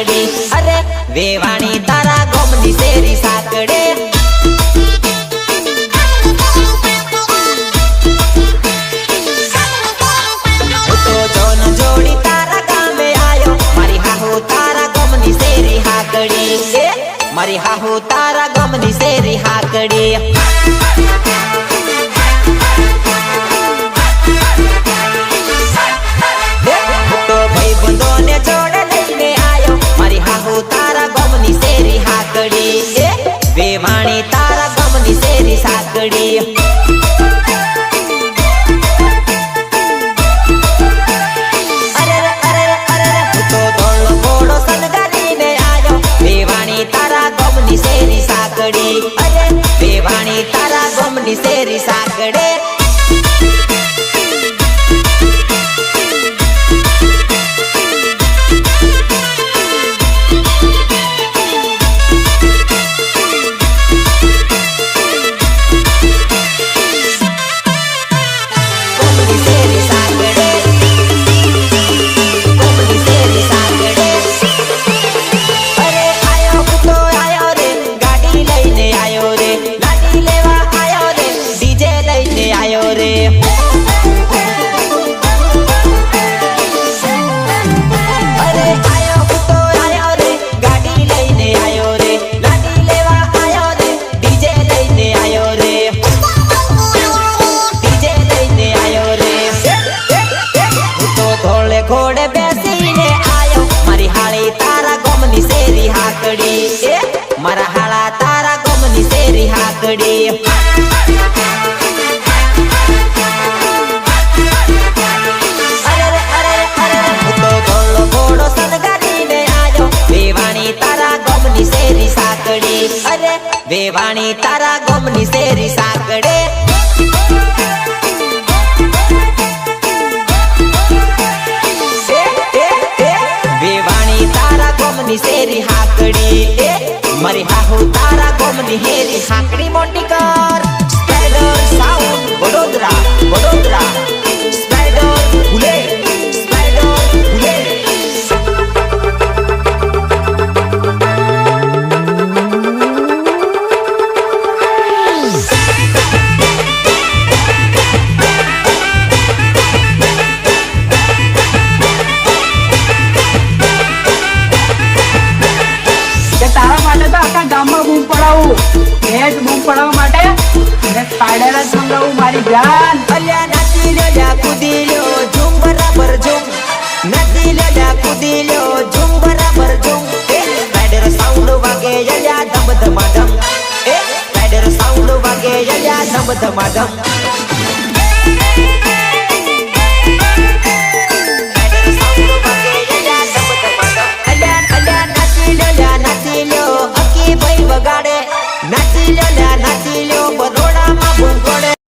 साकड़ी अरे वेवाणी तारा गोमनी शेरी साकड़े तो दोन जोड़ी तारा गामे आयो मारी हाहू तारा गोमनी शेरी हाकड़ी मारी हाहू तारा गोमनी शेरी हाकड़ी वेवाणी तारा गमनी शेरी साकड़ी अरे अरे अरे तो धोलो घोड़ो सनगारी ने आयो वेवाणी तारा गमनी शेरी साकड़ी अरे वेवाणी तारा गमनी शेरी साकड़े घोड़े बेसीने आयो मारी हाली तारा गोमनी शेरी हाकड़ी मारा हाला तारा गोमनी शेरी हाकड़ी अरे अरे अरे तो धोलो घोड़ो सनगारी ने आयो वेवाणी तारा गोमनी शेरी साकड़ी अरे वेवाणी तारा गोमनी शेरी साकड़े शेरी हाकड़ी मरी हाहू तारा गोमनी हेरी हाकड़ी मोटी कर spider sound Vadodara Vadodara spider भूले बूम पड़ाऊ बूम पड़ाऊ माटे स्पाइडर मंगाऊ मारी जान अल्या नाची ल्या कूदी लो झूम बराबर झूम नाची ल्या कूदी लो झूम बराबर झूम स्पाइडर साउंड वागे यल्या धम धमाधम स्पाइडर साउंड वागे यल्या धम धमाधम